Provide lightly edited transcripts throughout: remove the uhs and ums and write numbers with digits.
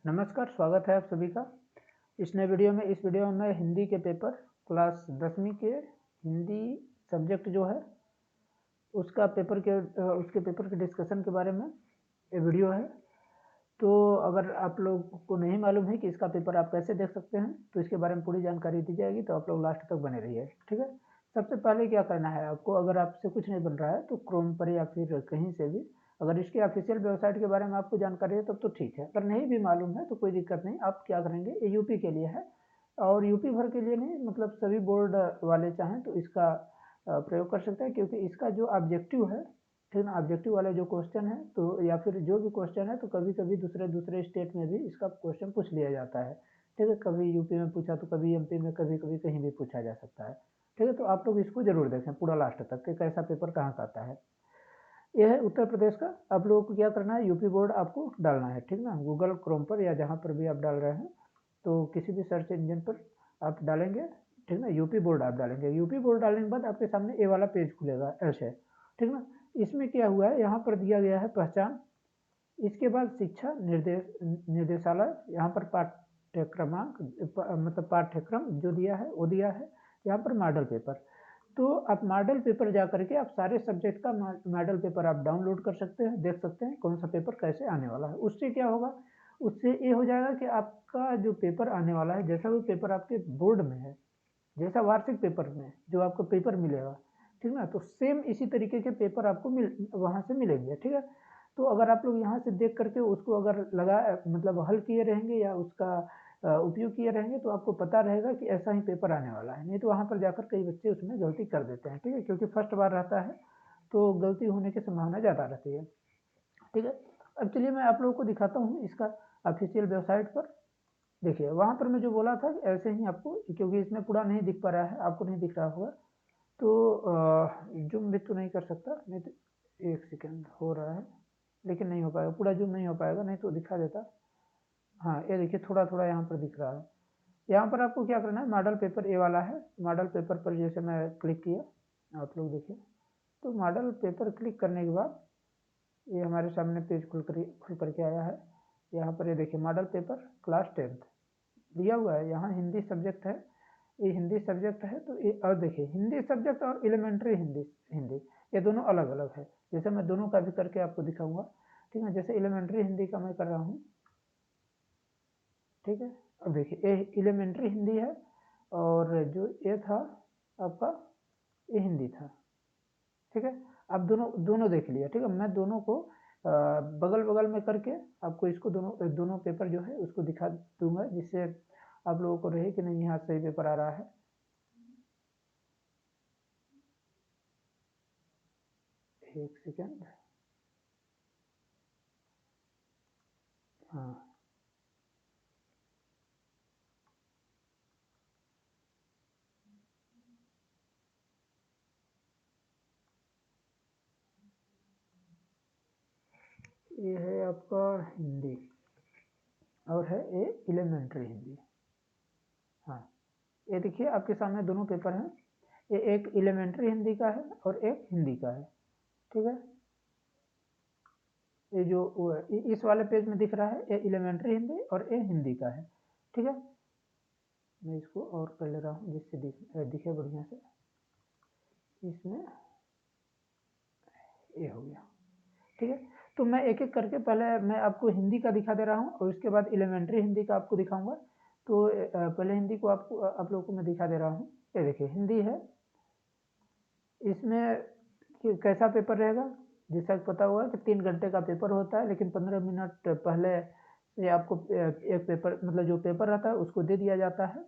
नमस्कार, स्वागत है आप सभी का इस नए वीडियो में। इस वीडियो में मैं हिंदी के पेपर क्लास 10वीं के हिंदी सब्जेक्ट जो है उसके पेपर के डिस्कशन के बारे में ये वीडियो है। तो अगर आप लोग को नहीं मालूम है कि इसका पेपर आप कैसे देख सकते हैं तो इसके बारे में पूरी जानकारी दी जाएगी, तो आप लोग लास्ट तक बने रहिए, ठीक है। सबसे पहले क्या करना है आपको, अगर आपसे कुछ नहीं बन रहा है तो क्रोम पर या फिर कहीं से भी अगर इसके ऑफिशियल वेबसाइट के बारे में आपको जानकारी है तब तो ठीक है, अगर नहीं भी मालूम है तो कोई दिक्कत नहीं। आप क्या करेंगे, ये यूपी के लिए है और यूपी भर के लिए नहीं, मतलब सभी बोर्ड वाले चाहें तो इसका प्रयोग कर सकते हैं, क्योंकि इसका जो ऑब्जेक्टिव है, ठीक है ना, ऑब्जेक्टिव वाले जो क्वेश्चन है तो या फिर जो भी क्वेश्चन है तो कभी कभी दूसरे दूसरे स्टेट में भी इसका क्वेश्चन पूछ लिया जाता है, ठीक है। कभी यूपी में पूछा तो कभी एमपी में, कभी कभी कहीं भी पूछा जा सकता है, ठीक है। तो आप लोग इसको जरूर देखें पूरा लास्ट तक कि कैसा पेपर कहाँ का आता है। यह है उत्तर प्रदेश का। आप लोगों को क्या करना है, यूपी बोर्ड आपको डालना है, ठीक ना। गूगल क्रोम पर या जहाँ पर भी आप डाल रहे हैं तो किसी भी सर्च इंजन पर आप डालेंगे, ठीक ना, यूपी बोर्ड आप डालेंगे। यूपी बोर्ड डालने के बाद आपके सामने ये वाला पेज खुलेगा, ऐसे, ठीक ना। इसमें क्या हुआ है, यहाँ पर दिया गया है पहचान, इसके बाद शिक्षा निर्देशालय, यहाँ पर पाठ्यक्रमांक मतलब पाठ्यक्रम जो दिया है वो दिया है, यहाँ पर मॉडल पेपर। तो आप मॉडल पेपर जा करके आप सारे सब्जेक्ट का मॉडल पेपर आप डाउनलोड कर सकते हैं, देख सकते हैं कौन सा पेपर कैसे आने वाला है। उससे क्या होगा, उससे ये हो जाएगा कि आपका जो पेपर आने वाला है, जैसा भी पेपर आपके बोर्ड में है, जैसा वार्षिक पेपर में जो आपको पेपर मिलेगा, ठीक ना, तो सेम इसी तरीके के पेपर आपको वहाँ से मिलेंगे, ठीक है। तो अगर आप लोग यहाँ से देख करके उसको अगर मतलब हल किए रहेंगे या उसका उपयोग किए रहेंगे तो आपको पता रहेगा कि ऐसा ही पेपर आने वाला है। नहीं तो वहाँ पर जाकर कई बच्चे उसमें गलती कर देते हैं, ठीक है, क्योंकि फर्स्ट बार रहता है तो गलती होने की संभावना ज़्यादा रहती है, ठीक है। अब चलिए मैं आप लोगों को दिखाता हूँ इसका ऑफिशियल वेबसाइट पर। देखिए वहाँ पर मैं जो बोला था ऐसे ही आपको, क्योंकि इसमें पूरा नहीं दिख पा रहा है, आपको नहीं दिख रहा होगा तो जूम भी तो नहीं कर सकता, नहीं तो एक सेकेंड हो रहा है लेकिन नहीं हो पाएगा, पूरा जूम नहीं हो पाएगा, नहीं तो दिखा देता। हाँ ये देखिए थोड़ा थोड़ा यहाँ पर दिख रहा है। यहाँ पर आपको क्या करना है, मॉडल पेपर ए वाला है, मॉडल पेपर पर जैसे मैं क्लिक किया, आप लोग देखिए, तो मॉडल पेपर क्लिक करने के बाद ये हमारे सामने पेज खुल करके आया है। यहाँ पर ये देखिए मॉडल पेपर क्लास 10th दिया हुआ है, यहाँ हिंदी सब्जेक्ट है, ये हिंदी सब्जेक्ट है। तो ये और देखिए हिंदी सब्जेक्ट और एलिमेंट्री हिंदी हिंदी ये दोनों अलग अलग है। जैसे मैं दोनों का भी करके आपको दिखाऊंगा, ठीक है। जैसे एलिमेंट्री हिंदी का मैं कर रहा हूँ, ठीक है। अब देखिए ये एलिमेंट्री हिंदी है और जो ये था आपका ये हिंदी था, ठीक है। आप दोनों दोनों देख लिया, ठीक है। मैं दोनों को बगल बगल में करके आपको इसको दोनों दोनों पेपर जो है उसको दिखा दूंगा, जिससे आप लोगों को रहे कि नहीं यहाँ सही पेपर आ रहा है। एक सेकेंड, हाँ ये है आपका हिंदी और है ये एलिमेंट्री हिंदी। हाँ ये देखिए आपके सामने दोनों पेपर हैं, ये एक एलिमेंट्री हिंदी का है और एक हिंदी का है, ठीक है। ये जो इस वाले पेज में दिख रहा है ये एलिमेंट्री हिंदी और ये हिंदी का है, ठीक है। मैं इसको और कर ले रहा हूँ जिससे दिखे बढ़िया से। इसमें ये हो गया, ठीक है। तो मैं एक एक करके पहले मैं आपको हिंदी का दिखा दे रहा हूँ और उसके बाद एलिमेंट्री हिंदी का आपको दिखाऊंगा। तो पहले हिंदी को आपको आप लोगों को मैं दिखा दे रहा हूँ। ये देखिए हिंदी है, इसमें कैसा पेपर रहेगा, जैसा कि पता होगा कि 3 घंटे का पेपर होता है, लेकिन 15 मिनट पहले से आपको एक पेपर मतलब जो पेपर रहता है उसको दे दिया जाता है।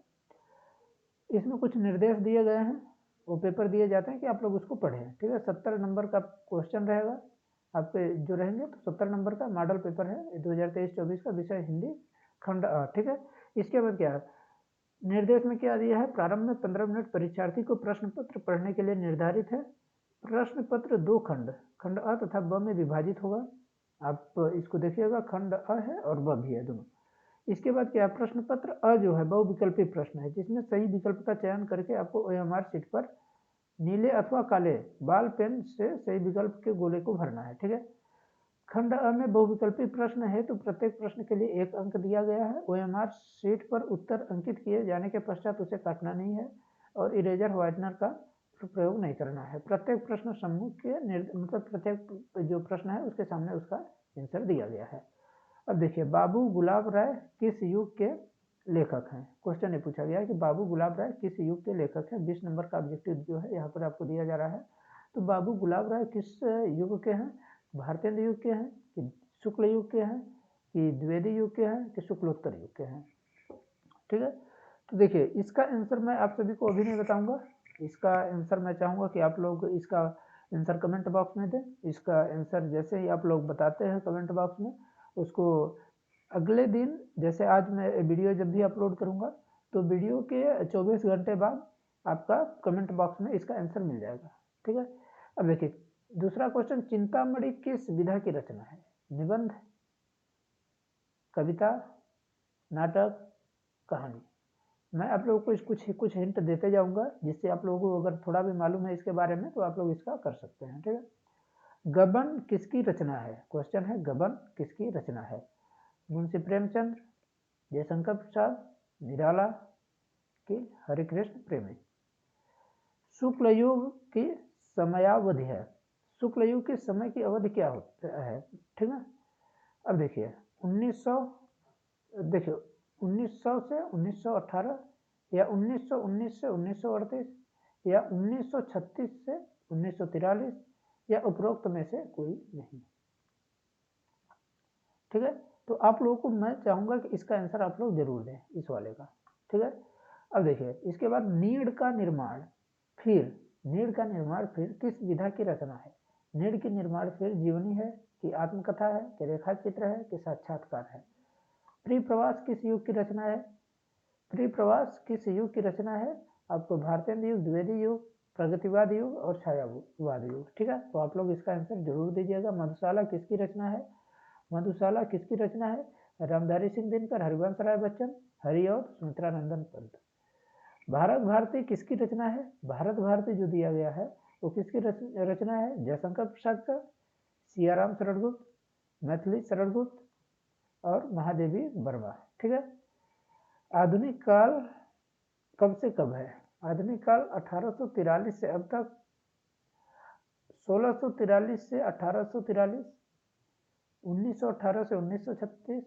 इसमें कुछ निर्देश दिए गए हैं, वो पेपर दिए जाते हैं कि आप लोग उसको पढ़ें, ठीक है। 70 नंबर का क्वेश्चन रहेगा आपके जो रहेंगे, तो 70 नंबर का मॉडल पेपर है 2023-24 का, विषय हिंदी, खंड अ, ठीक है। इसके बाद क्या है, निर्देश में क्या दिया है, प्रारंभ में 15 मिनट परीक्षार्थी को प्रश्न पत्र पढ़ने के लिए निर्धारित है। प्रश्न पत्र 2 खंड, खंड अ तथा ब में विभाजित होगा। आप इसको देखिएगा, खंड अ है और ब भी है दोनों। इसके बाद क्या, प्रश्न पत्र अ जो है बहुविकल्पी प्रश्न है, जिसमें सही विकल्प का चयन करके आपको ओएमआर शीट पर नीले अथवा काले बॉल पेन से सही विकल्प के गोले को भरना है, ठीक है। खंड अ में बहुविकल्पी प्रश्न है तो प्रत्येक प्रश्न के लिए 1 अंक दिया गया है। OMR शीट पर उत्तर अंकित किए जाने के पश्चात उसे काटना नहीं है और इरेजर व्हाइटनर का प्रयोग नहीं करना है। प्रत्येक प्रश्न समूह के मतलब प्रत्येक जो प्रश्न है उसके सामने उसका आंसर दिया गया है। अब देखिए, बाबू गुलाब राय किस युग के लेखक हैं। क्वेश्चन ये पूछा गया है कि बाबू गुलाब राय किस युग के लेखक हैं। 20 नंबर का ऑब्जेक्टिव जो है यहाँ पर आपको दिया जा रहा है। तो बाबू गुलाब राय किस युग के हैं, भारतेंद्र युग के हैं कि शुक्ल युग के हैं कि द्विवेदी युग के हैं कि शुक्लोत्तर युग के हैं। ठीक है, तो देखिए इसका आंसर मैं आप सभी को अभी नहीं बताऊंगा। इसका आंसर मैं चाहूँगा कि आप लोग इसका आंसर कमेंट बॉक्स में दें। इसका आंसर जैसे ही आप लोग बताते हैं कमेंट बॉक्स में, उसको अगले दिन, जैसे आज मैं वीडियो जब भी अपलोड करूँगा तो वीडियो के 24 घंटे बाद आपका कमेंट बॉक्स में इसका आंसर मिल जाएगा। ठीक है, अब देखिए दूसरा क्वेश्चन, चिंतामणि किस विधा की रचना है। निबंध, कविता, नाटक, कहानी। मैं आप लोगों को कुछ हिंट देते जाऊंगा जिससे आप लोगों को अगर थोड़ा भी मालूम है इसके बारे में तो आप लोग इसका कर सकते हैं। ठीक है, गबन किसकी रचना है। क्वेश्चन है गबन किसकी रचना है। मुंशी प्रेमचंद, जयशंकर प्रसाद, निराला की हरिकृष्ण प्रेमी। शुक्ल युग की समयावधि है। शुक्ल युग के समय की अवधि क्या होता है। ठीक है, अब देखिए 1900 से 1918 या 1919 से 1938 या 1936 से 1943 या उपरोक्त में से कोई नहीं। ठीक है, तो आप लोगों को मैं चाहूंगा कि इसका आंसर आप लोग जरूर दें इस वाले का। ठीक है, अब देखिए इसके बाद नीड़ का निर्माण फिर किस विधा की रचना है। नीड़ की निर्माण फिर जीवनी है कि आत्मकथा है कि रेखा चित्र है कि साक्षात्कार है। प्रिप्रवास किस युग की रचना है। प्रिप्रवास किस युग की रचना है। आपको भारतेंद्र युग, द्विवेदी युग, प्रगतिवाद युग और छायावाद युग। ठीक है, तो आप लोग इसका आंसर जरूर दीजिएगा। मधुशाला किसकी रचना है। मधुशाला किसकी रचना है। रामधारी सिंह दिनकर, हरिवंश राय बच्चन, हरि और सुमित्रा नंदन पंत। भारत भारती किसकी रचना है। भारत भारती जो दिया गया है वो किसकी रचना है। जयशंकर प्रसाद का, सियाराम शरणगुप्त, मैथिली शरणगुप्त और महादेवी वर्मा। ठीक है, आधुनिक काल कब से कब है। आधुनिक काल 1843 से अब तक, 1643 से 1843, 1918 से 1936,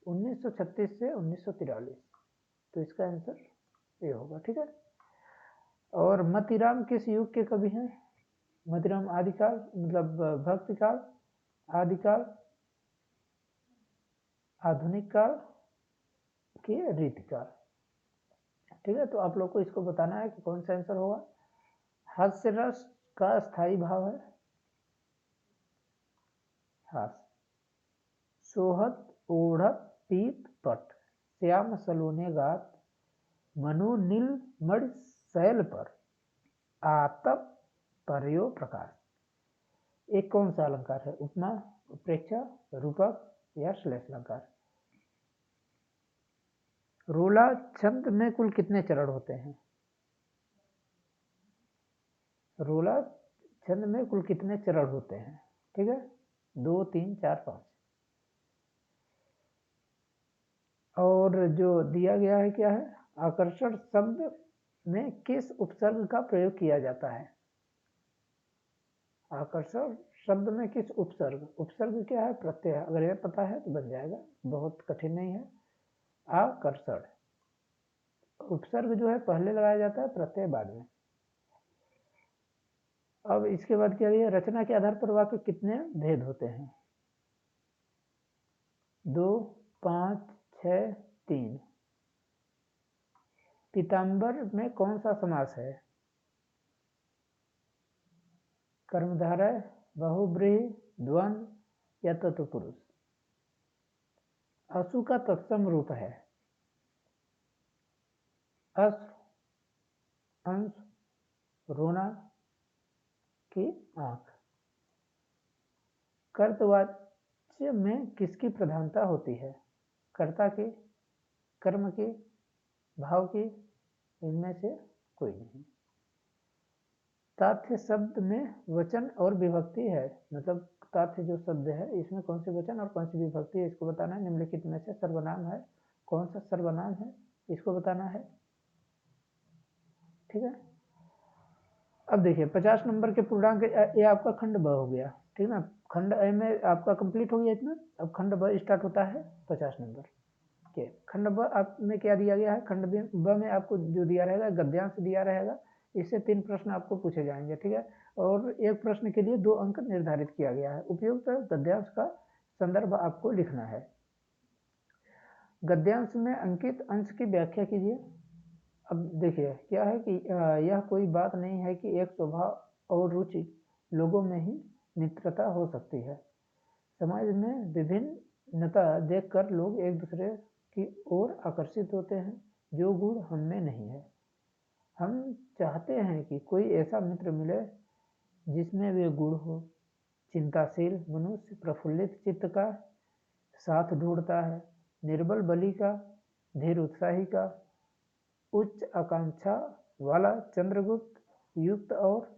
1936 से 1943। तो इसका आंसर ये होगा। ठीक है, और मतीराम किस युग के कवि हैं। मतीराम आदिकाल मतलब भक्ति काल, आदिकाल, आधुनिक काल की रीतिकाल। ठीक है, तो आप लोग को इसको बताना है कि कौन सा आंसर होगा। हास्य रस का स्थायी भाव है हास। सोहत ओढ़त पीत पट, श्याम सलोने गात, मनु नील मणि शैल पर, आतप पर्यो प्रकाश। एक कौन सा अलंकार है। उपमा, उत्प्रेक्षा, रूपक या श्लेष अलंकार। रोला छंद में कुल कितने चरण होते हैं। रोला छंद में कुल कितने चरण होते हैं। ठीक है, 2, 3, 4, 5। और जो दिया गया है क्या है। आकर्षण शब्द में किस उपसर्ग का प्रयोग किया जाता है। आकर्षण शब्द में किस उपसर्ग क्या है। प्रत्यय। अगर यह पता है तो बन जाएगा, बहुत कठिन नहीं है। आकर्षण उपसर्ग जो है पहले लगाया जाता है, प्रत्यय बाद में। अब इसके बाद क्या दिया। रचना के आधार पर वाक्य कितने भेद होते हैं। 2, 5, 6, 3। पीताम्बर में कौन सा समास है। कर्मधारय, बहुब्रीहि, द्वंद्व या तत्पुरुष। अश्रु का तत्सम रूप है अश्रु, अंश, रोना की आंख। कर्तवाच्य में किसकी प्रधानता होती है। कर्ता की, कर्म की, भाव की, इनमें से कोई नहीं। ताथ्य शब्द में वचन और विभक्ति है, मतलब तार्थ जो शब्द है इसमें कौन से वचन और कौन सी विभक्ति है इसको बताना है। निम्नलिखित में से सर्वनाम है, कौन सा सर्वनाम है इसको बताना है। ठीक है, अब देखिए 50 नंबर के पूर्णांक, ये आपका खंड ब हो गया। ठीक ना, खंड ए में आपका कंप्लीट हो गया इतना। अब खंड ब स्टार्ट होता है 50 नंबर के। खंड ब आप में क्या दिया गया है, खंड ब में आपको जो दिया रहेगा गद्यांश दिया रहेगा। इससे 3 प्रश्न आपको पूछे जाएंगे। ठीक है, और एक प्रश्न के लिए 2 अंक निर्धारित किया गया है। उपयुक्त गद्यांश का संदर्भ आपको लिखना है। गद्यांश में अंकित अंश की व्याख्या कीजिए। अब देखिए क्या है कि यह कोई बात नहीं है कि एक स्वभाव और रुचि लोगों में ही मित्रता हो सकती है। समाज में विभिन्नता देखकर लोग एक दूसरे की ओर आकर्षित होते हैं, जो गुण हम में नहीं है। हम चाहते हैं कि कोई ऐसा मित्र मिले जिसमें वे गुण हो। चिंताशील मनुष्य प्रफुल्लित चित्त का साथ ढूंढता है, निर्बल बलि का, धीर उत्साही का, उच्च आकांक्षा वाला चंद्रगुप्त युक्त और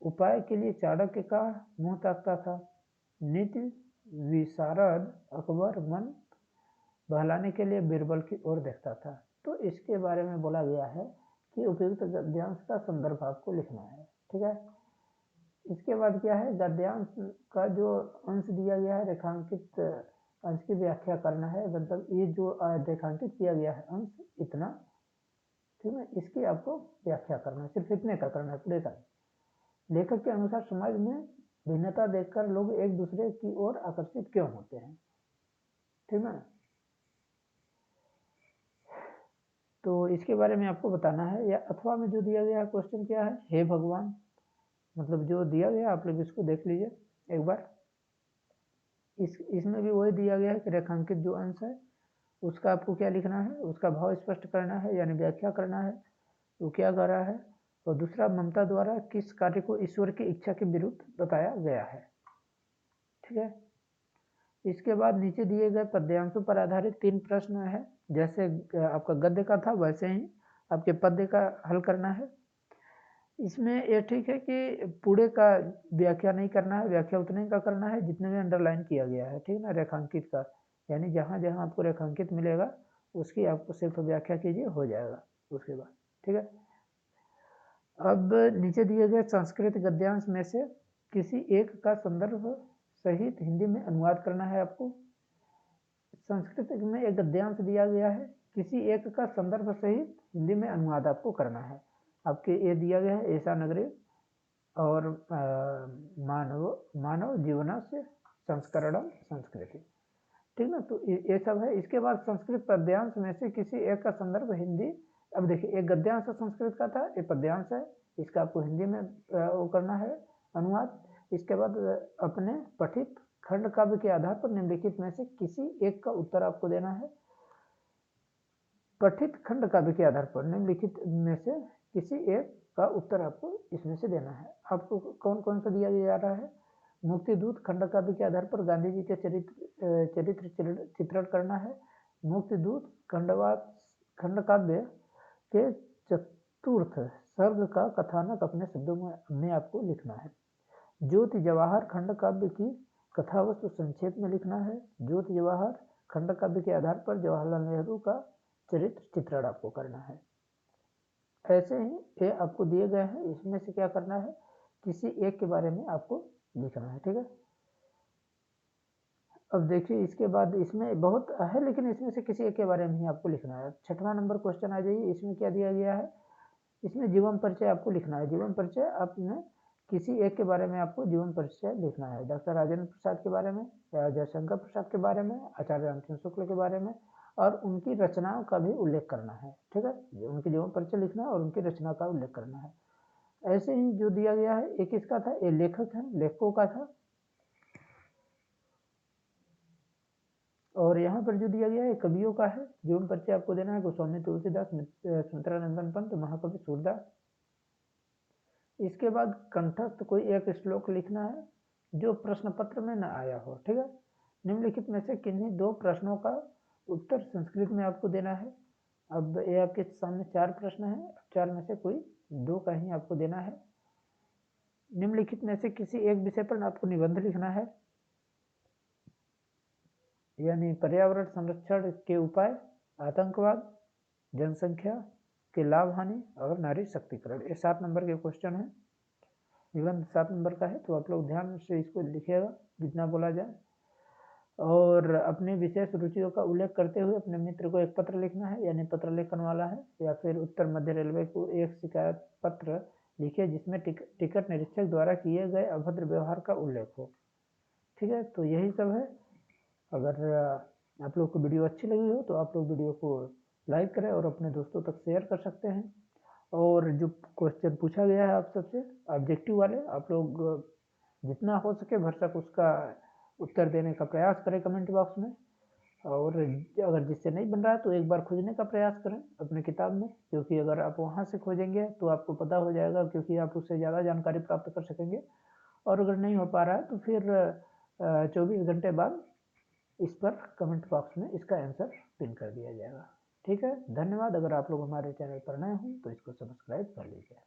उपाय के लिए चाणक्य का मुंह ताकता था। नीति विशारद अकबर मन बहलाने के लिए बीरबल की ओर देखता था। तो इसके बारे में बोला गया है कि उपयुक्त गद्यांश का संदर्भ आपको लिखना है। ठीक है, इसके बाद क्या है, गद्यांश का जो अंश दिया गया है रेखांकित अंश की व्याख्या करना है। मतलब ये जो रेखांकित किया गया है अंश इतना, ठीक है, इसकी आपको व्याख्या करना है। सिर्फ इतने का करना है, पूरे का। लेखक के अनुसार समाज में भिन्नता देखकर लोग एक दूसरे की ओर आकर्षित क्यों होते हैं। ठीक है, तो इसके बारे में आपको बताना है। या अथवा में जो दिया गया है क्वेश्चन क्या है, हे भगवान, मतलब जो दिया गया आप लोग इसको देख लीजिए एक बार। इसमें भी वही दिया गया है कि रेखांकित जो अंश है उसका आपको क्या लिखना है, उसका भाव स्पष्ट करना है, यानी व्याख्या करना है वो क्या कर रहा है। और दूसरा, ममता द्वारा किस कार्य को ईश्वर की इच्छा के विरुद्ध बताया गया है। ठीक है, इसके बाद नीचे दिए गए पद्यांशों पर आधारित 3 प्रश्न है। जैसे आपका गद्य का था वैसे ही आपके पद्य का हल करना है। इसमें ये ठीक है कि पूरे का व्याख्या नहीं करना है, व्याख्या उतने का करना है जितने में अंडरलाइन किया गया है। ठीक ना, रेखांकित का, यानी जहाँ जहाँ आपको रेखांकित मिलेगा उसकी आपको सिर्फ व्याख्या कीजिए, हो जाएगा उसके बाद। ठीक है, अब नीचे दिए गए संस्कृत गद्यांश में से किसी एक का संदर्भ सहित हिंदी में अनुवाद करना है आपको। संस्कृत में एक गद्यांश दिया गया है, किसी एक का संदर्भ सहित हिंदी में अनुवाद आपको करना है। आपके ये दिया गया है, ऐसा नगरी और मानव जीवनस्य संस्करणम संस्कृति। ठीक ना, तो ये सब है। इसके बाद संस्कृत पद्यांश में से किसी एक का संदर्भ हिंदी। अब देखिए, एक गद्यांश संस्कृत का था, एक पद्यांश है, इसका आपको हिंदी में वो करना है अनुवाद। इसके बाद अपने पठित खंड काव्य के आधार पर निम्नलिखित में से किसी एक का उत्तर आपको देना है। पठित खंड काव्य के आधार पर निम्नलिखित में से किसी एक का उत्तर आपको इसमें से देना है। आपको कौन कौन सा दिया जा रहा है, मुक्तिदूत खंड काव्य के आधार पर गांधी जी के चरित्र चित्रण करना है। मुक्तिदूत खंड काव्य के चतुर्थ सर्ग का कथानक अपने शब्दों में आपको लिखना है। ज्योति जवाहर खंड काव्य की कथावस्तु संक्षेप में लिखना है। ज्योति जवाहर खंड काव्य के आधार पर जवाहरलाल नेहरू का चरित्र चित्रण आपको करना है। ऐसे ही ये आपको दिए गए हैं, इसमें से क्या करना है, किसी एक के बारे में आपको लिखना है। ठीक है, अब देखिए इसके बाद इसमें बहुत है, लेकिन इसमें से किसी एक के बारे में ही आपको लिखना है। 6वां नंबर क्वेश्चन आ जाइए। इसमें क्या दिया गया है, इसमें जीवन परिचय आपको लिखना है। जीवन परिचय आपने किसी एक के बारे में आपको जीवन परिचय लिखना है। डॉक्टर राजेंद्र प्रसाद के बारे में, या जयशंकर प्रसाद के बारे में, आचार्य रामचंद्र शुक्ल के बारे में, और उनकी रचनाओं का भी उल्लेख करना है। ठीक है, उनके जीवन परिचय लिखना है और उनकी रचना का उल्लेख करना है। ऐसे ही जो दिया गया है, एक इसका था, ये लेखक है, लेखकों का था। और यहाँ पर जो दिया गया है कवियों का है। जीवन परिचय आपको देना है गोस्वामी तुलसीदास, सुमित्रानंदन पंत, महाकवि सूरदास। इसके बाद कंठस्थ कोई एक श्लोक लिखना है जो प्रश्न पत्र में न आया हो। ठीक है, निम्नलिखित में से किन्हीं 2 प्रश्नों का उत्तर संस्कृत में आपको देना है। अब ये आपके सामने 4 प्रश्न हैं, 4 में से कोई 2 का ही आपको देना है। निम्नलिखित में से किसी एक विषय पर आपको निबंध लिखना है, यानी पर्यावरण संरक्षण के उपाय, आतंकवाद, जनसंख्या के लाभ हानि और नारी शक्तिकरण। ये 7 नंबर के क्वेश्चन है। निबंध 7 नंबर का है, तो आप लोग ध्यान से इसको लिखिएगा जितना बोला जाए। और अपनी विशेष रुचियों का उल्लेख करते हुए अपने मित्र को एक पत्र लिखना है, यानी पत्र लेखन वाला है। या फिर उत्तर मध्य रेलवे को एक शिकायत पत्र लिखिए जिसमें टिकट निरीक्षक द्वारा किए गए अभद्र व्यवहार का उल्लेख हो। ठीक है, तो यही सब है। अगर आप लोग को वीडियो अच्छी लगी हो तो आप लोग वीडियो को लाइक करें और अपने दोस्तों तक शेयर कर सकते हैं। और जो क्वेश्चन पूछा गया है आप सबसे ऑब्जेक्टिव वाले, आप लोग जितना हो सके भरसक उसका उत्तर देने का प्रयास करें कमेंट बॉक्स में। और अगर जिससे नहीं बन रहा है तो एक बार खोजने का प्रयास करें अपने किताब में, क्योंकि अगर आप वहाँ से खोजेंगे तो आपको पता हो जाएगा, क्योंकि आप उससे ज़्यादा जानकारी प्राप्त कर सकेंगे। और अगर नहीं हो पा रहा है तो फिर 24 घंटे बाद इस पर कमेंट बॉक्स में इसका आंसर पिन कर दिया जाएगा। ठीक है, धन्यवाद। अगर आप लोग हमारे चैनल पर नए हों तो इसको सब्सक्राइब कर लीजिए।